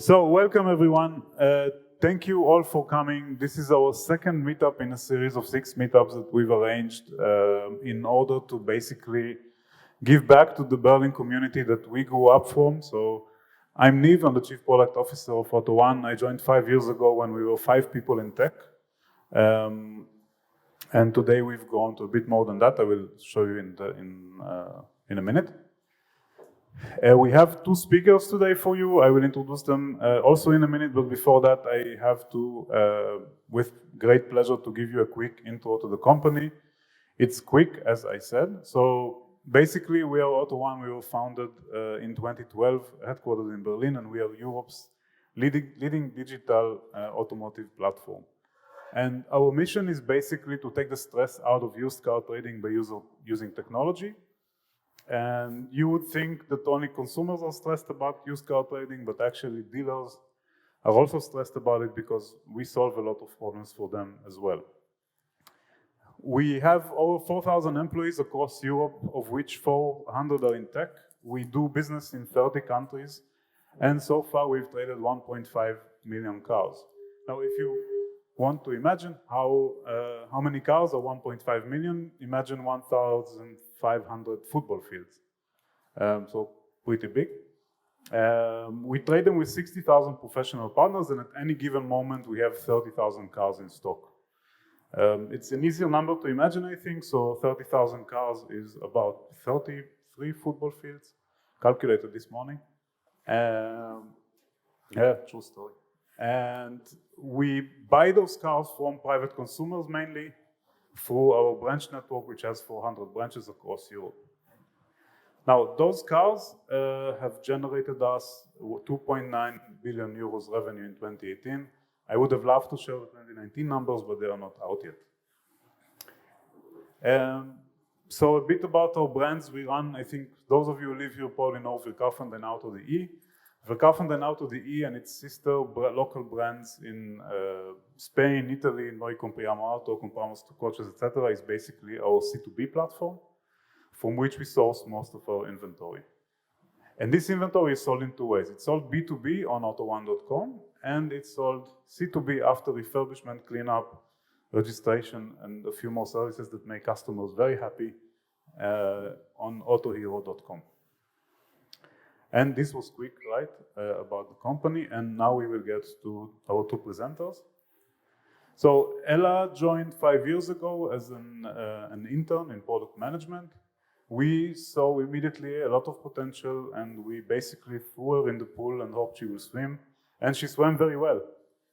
So, welcome everyone. Thank you all for coming. This is our second meetup in a series of 6 meetups that we've arranged in order to basically give back to the Berlin community that we grew up from. So, I'm Niv, I'm the Chief Product Officer of AUTO1. I joined 5 years ago when we were 5 people in tech. And today we've grown to a bit more than that. I will show you in a minute. We have 2 speakers today for you. I will introduce them also in a minute, but before that I have to, with great pleasure, to give you a quick intro to the company. It's quick, as I said. So basically we are AUTO1. We were founded in 2012, headquartered in Berlin, and we are Europe's leading digital automotive platform. And our mission is basically to take the stress out of used car trading by using technology. And you would think that only consumers are stressed about used car trading, but actually dealers are also stressed about it because we solve a lot of problems for them as well. We have over 4,000 employees across Europe, of which 400 are in tech. We do business in 30 countries, and so far we've traded 1.5 million cars. Now, if you want to imagine how many cars are 1.5 million, imagine 1,500 football fields. So pretty big. We trade them with 60,000 professional partners, and at any given moment we have 30,000 cars in stock. It's an easier number to imagine, I think. So 30,000 cars is about 33 football fields, calculated this morning. Yeah, true story. And we buy those cars from private consumers mainly through our branch network, which has 400 branches across Europe. Now, those cars have generated us 2.9 billion euros revenue in 2018. I would have loved to share the 2019 numbers, but they are not out yet. So a bit about our brands we run. I think those of you who live here probably know Verkaufen dein Auto.de. Verkaufen dein Auto.de and its sister local brands in Spain, Italy, Noi compriamo auto, compramos coches, etc. is basically our C2B platform from which we source most of our inventory. And this inventory is sold in 2 ways. It's sold B2B on auto1.com, and it's sold C2B after refurbishment, cleanup, registration, and a few more services that make customers very happy on autohero.com. And this was quick, right, about the company, and now we will get to our 2 presenters. So Ella joined 5 years ago as an intern in product management. We saw immediately a lot of potential, and we basically threw her in the pool and hoped she will swim, and she swam very well.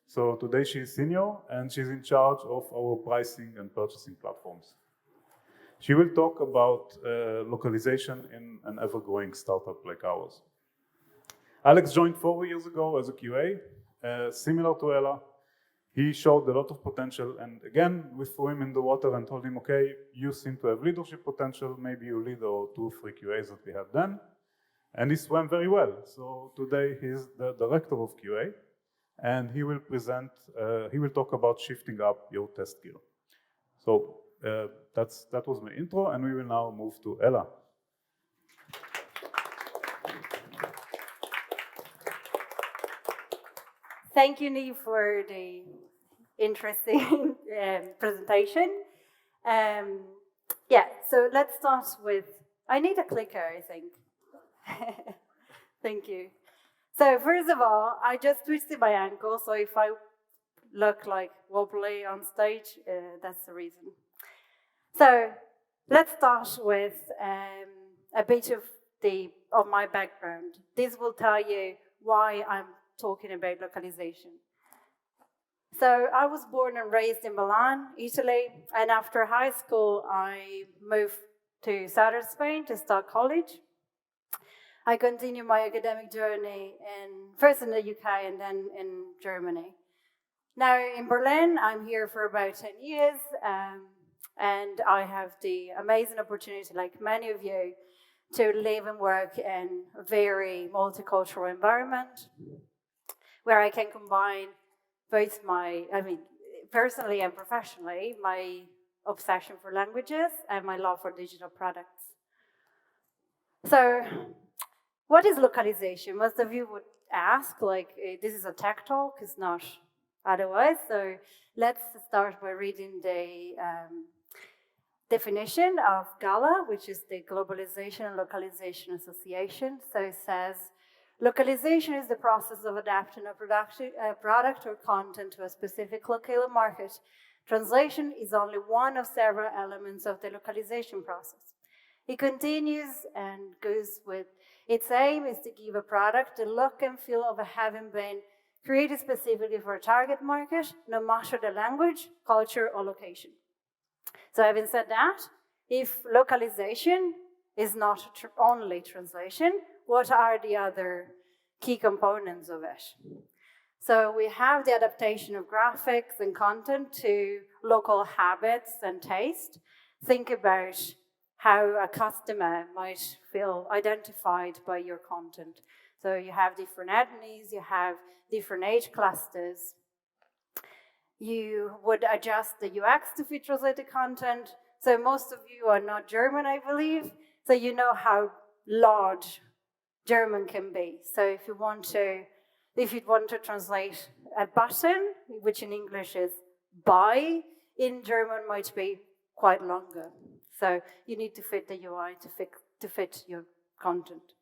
So today she is senior, and she's in charge of our pricing and purchasing platforms. She will talk about localization in an ever-growing startup like ours. Alex joined 4 years ago as a QA, similar to Ella. He showed a lot of potential, and again, we threw him in the water and told him, okay, you seem to have leadership potential, maybe you lead our 2 or 3 QAs that we had then. And he swam very well. So today he's the director of QA, and he will talk about shifting up your test gear. So that was my intro, and we will now move to Ella. Thank you, Niv, for the interesting presentation. Yeah, so let's start with, I need a clicker, I think. Thank you. So first of all, I just twisted my ankle, so if I look like wobbly on stage, that's the reason. So let's start with a bit of my background. This will tell you why I'm talking about localization. So I was born and raised in Milan, Italy, and after high school I moved to southern Spain to start college. I continued my academic journey first in the UK and then in Germany. Now in Berlin, I'm here for about 10 years, and I have the amazing opportunity, like many of you, to live and work in a very multicultural environment where I can combine both personally and professionally, my obsession for languages and my love for digital products. So, what is localization? Most of you would ask, like, this is a tech talk, it's not otherwise. So let's start by reading the definition of GALA, which is the Globalization and Localization Association. So it says, localization is the process of adapting a product or content to a specific local market. Translation is only one of several elements of the localization process. It continues and goes with, its aim is to give a product the look and feel of having been created specifically for a target market, no matter the language, culture, or location. So having said that, if localization is not only translation, what are the other key components of it? So we have the adaptation of graphics and content to local habits and taste. Think about how a customer might feel identified by your content. So you have different ethnies, you have different age clusters. You would adjust the UX to fit translated content. So most of you are not German, I believe. So you know how large German can be. So if you want to translate a button, which in English is buy, in German might be quite longer. So you need to fit the UI to fit your content.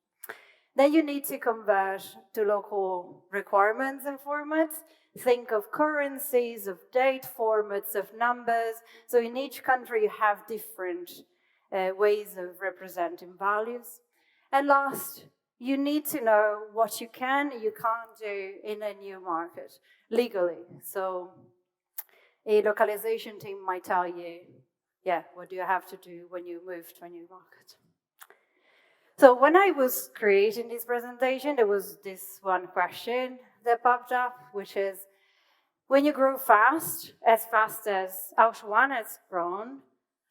Then you need to convert to local requirements and formats. Think of currencies, of date formats, of numbers. So in each country you have different ways of representing values. And last, you need to know what you can and you can't do in a new market legally. So a localization team might tell you, yeah, what do you have to do when you move to a new market? So when I was creating this presentation, there was this one question that popped up, which is, when you grow fast as AUTO1 has grown,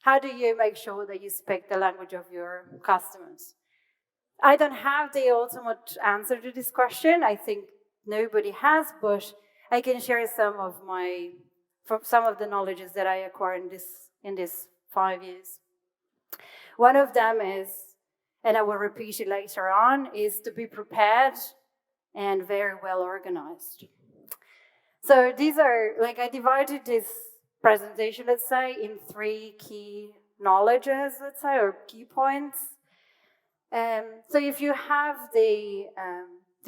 how do you make sure that you speak the language of your customers? I don't have the ultimate answer to this question. I think nobody has, but I can share some of the knowledges that I acquired in this 5 years. One of them is, and I will repeat it later on, is to be prepared and very well organized. So these are, like, I divided this presentation, let's say, in 3 key knowledges, let's say, or key points. So if you have the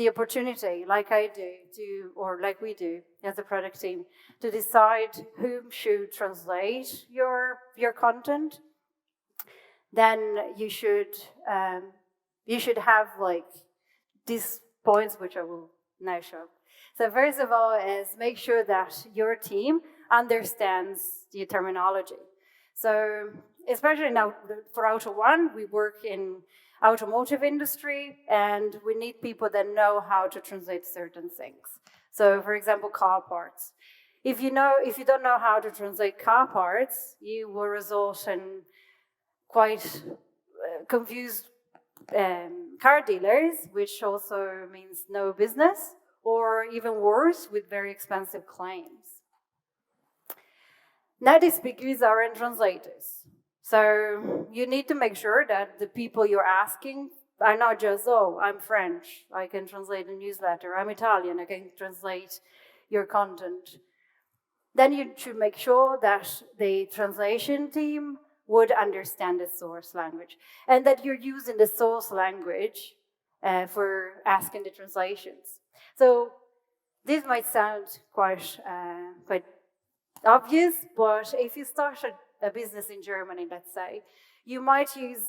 opportunity, like I do, or like we do as a product team, to decide whom should translate your content, then you should have like these points, which I will now show. So first of all is make sure that your team understands the terminology. So especially now for AUTO1, we work in automotive industry and we need people that know how to translate certain things. So for example, car parts. If you don't know how to translate car parts, you will result in quite confused car dealers, which also means no business, or even worse, with very expensive claims. Native speakers aren't translators. So you need to make sure that the people you're asking are not just, oh, I'm French, I can translate a newsletter, I'm Italian, I can translate your content. Then you should make sure that the translation team would understand the source language and that you're using the source language for asking the translations. So this might sound quite obvious, but if you start a business in Germany, let's say, you might use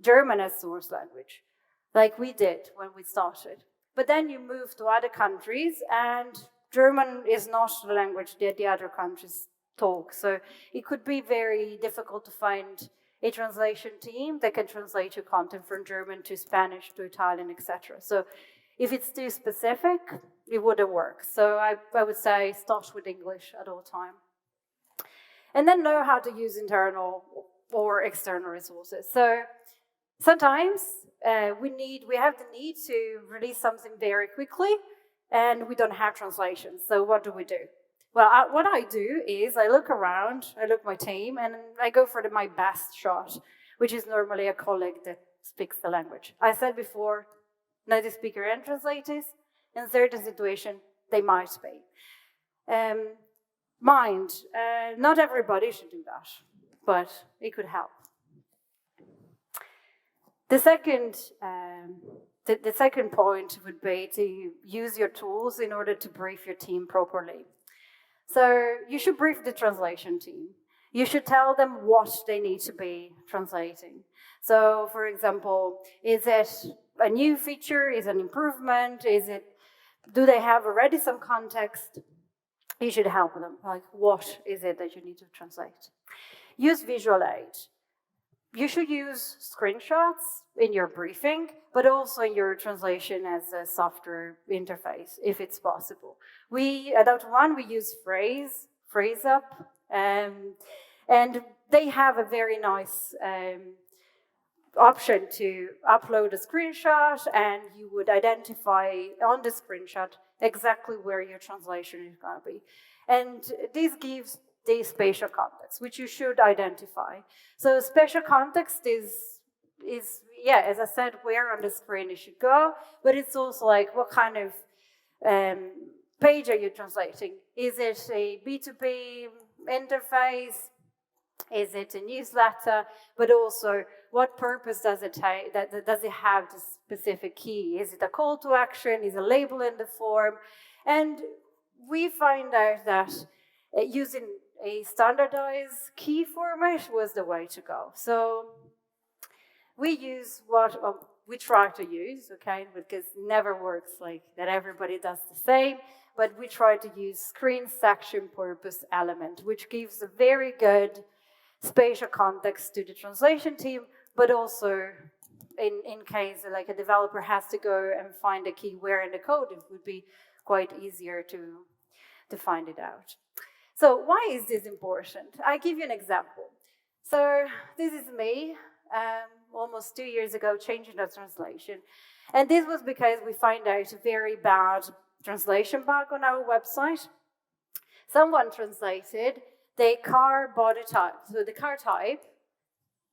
German as source language, like we did when we started. But then you move to other countries and German is not the language that the other countries talk. So it could be very difficult to find a translation team that can translate your content from German to Spanish to Italian, etc. So if it's too specific, it wouldn't work. So I would say start with English at all time. And then know how to use internal or external resources. So sometimes we have the need to release something very quickly and we don't have translations. So what do we do? Well, what I do is I look around, I look at my team, and I go for my best shot, which is normally a colleague that speaks the language. I said before, native speaker and translators. In certain situations, they might be. Mind, not everybody should do that, but it could help. The second point would be to use your tools in order to brief your team properly. So you should brief the translation team. You should tell them what they need to be translating. So, for example, is it a new feature? Is it an improvement? Do they have already some context? You should help them. Like, what is it that you need to translate? Use visual aid. You should use screenshots in your briefing, but also in your translation as a software interface, if it's possible. At AUTO1, we use PhraseUp, and they have a very nice option to upload a screenshot, and you would identify on the screenshot exactly where your translation is going to be. And this gives the spatial context, which you should identify. So spatial context is as I said, where on the screen it should go, but it's also like what kind of page are you translating? Is it a B2B interface? Is it a newsletter? But also, what purpose does it have? Does it have the specific key? Is it a call to action? Is a label in the form? And we find out that using a standardized key format was the way to go. So we use we try to use, okay, because it never works like that everybody does the same, but we try to use screen section purpose element, which gives a very good spatial context to the translation team, but also in case like a developer has to go and find a key where in the code, it would be quite easier to find it out. So why is this important? I'll give you an example. So this is me, almost 2 years ago, changing the translation. And this was because we found out a very bad translation bug on our website. Someone translated the car body type, so the car type,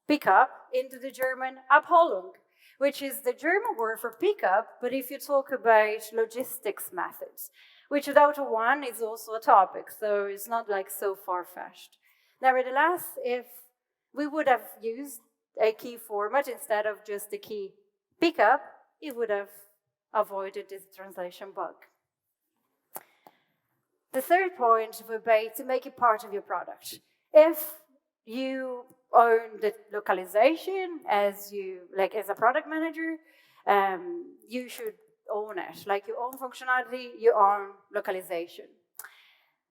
pickup, into the German Abholung, which is the German word for pickup, but if you talk about logistics methods, which at AUTO1 is also a topic, so it's not like so far-fetched. Nevertheless, if we would have used a key format instead of just the key pickup, it would have avoided this translation bug. The third point would be to make it part of your product. If you own the localization as a product manager, you should own it. Like you own functionality, you own localization.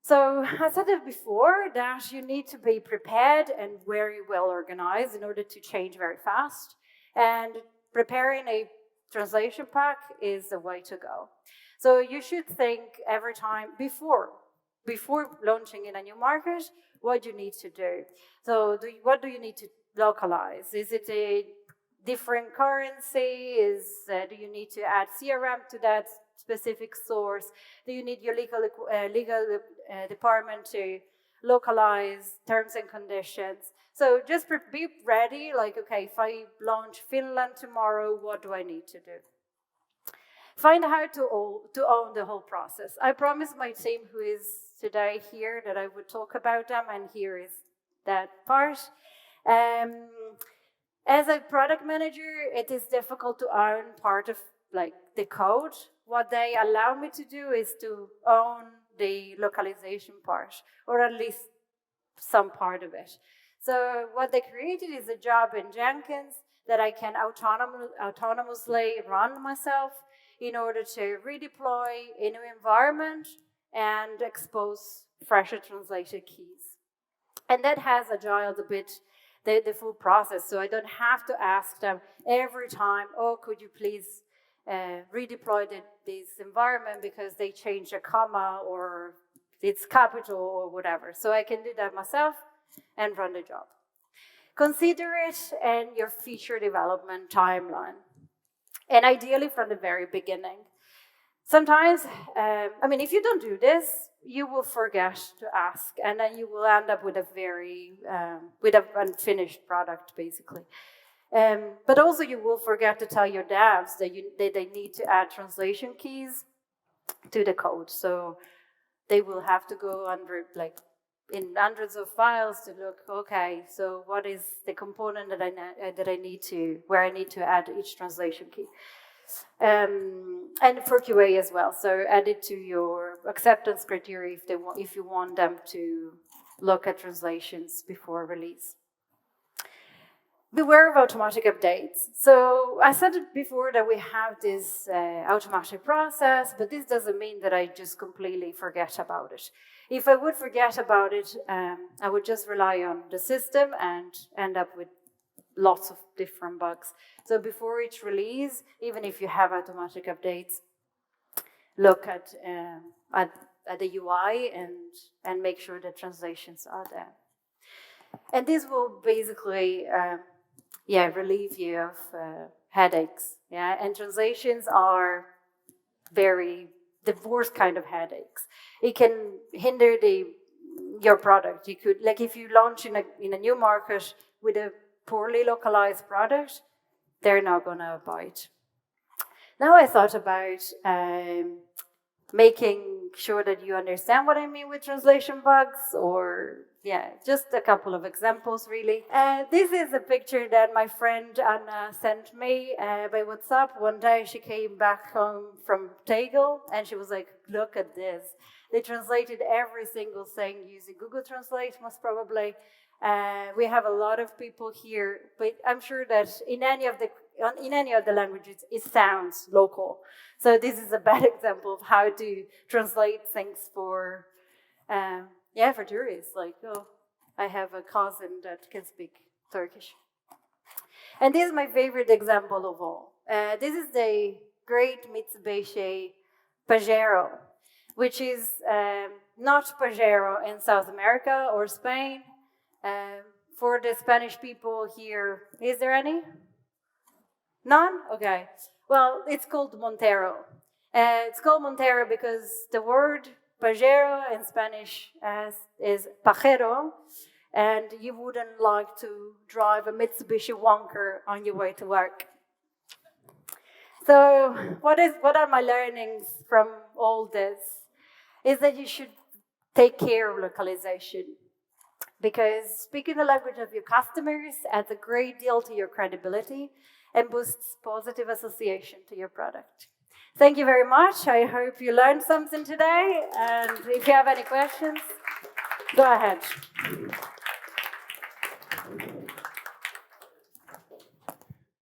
So I said it before that you need to be prepared and very well organized in order to change very fast. And preparing a translation pack is the way to go. So you should think every time before launching in a new market, what you need to do. So what do you need to localize? Is it a different currency? Do you need to add CRM to that specific source? Do you need your legal department to localize terms and conditions? So just be ready, like, okay, if I launch Finland tomorrow, what do I need to do? Find out to own the whole process. I promised my team who is today here that I would talk about them, and here is that part. As a product manager, it is difficult to own part of like the code. What they allow me to do is to own the localization part, or at least some part of it. So what they created is a job in Jenkins that I can autonomously run myself in order to redeploy a new environment and expose fresher translated keys. And that has agiled a bit the full process, so I don't have to ask them every time, oh, could you please redeploy this environment because they changed a comma or its capital or whatever. So I can do that myself and run the job. Consider it in your feature development timeline, and ideally from the very beginning. Sometimes, if you don't do this, you will forget to ask, and then you will end up with with an unfinished product, basically. But also, you will forget to tell your devs that they need to add translation keys to the code. So they will have to go under, like, in hundreds of files to look, okay, so what is the component that I need to, where I need to add each translation key. And for QA as well, so add it to your acceptance criteria if you want them to look at translations before release. Beware of automatic updates. So I said it before that we have this automatic process, but this doesn't mean that I just completely forget about it. If I would forget about it, I would just rely on the system and end up with lots of different bugs. So before each release, even if you have automatic updates, look at the UI and make sure the translations are there. And this will basically relieve you of headaches. Yeah, and translations are the worst kind of headaches. It can hinder your product. You could, like, if you launch in a new market with a poorly localized product, they're not gonna buy it. Now I thought about making sure that you understand what I mean with translation bugs, or just a couple of examples really. This is a picture that my friend Anna sent me by WhatsApp. One day she came back home from Tegel and she was like, look at this. They translated every single thing using Google Translate, most probably. We have a lot of people here, but I'm sure that in any of the languages, it sounds local. So this is a bad example of how to translate things for tourists. Like, oh, I have a cousin that can speak Turkish. And this is my favorite example of all. This is the great Mitsubishi Pajero, which is not Pajero in South America or Spain. For the Spanish people here, is there any? None? Okay. Well, it's called Montero. It's called Montero because the word Pajero in Spanish is pajero, and you wouldn't like to drive a Mitsubishi Wonker on your way to work. So what are my learnings from all this? Is that you should take care of localization, because speaking the language of your customers adds a great deal to your credibility and boosts positive association to your product. Thank you very much. I hope you learned something today. And if you have any questions, go ahead.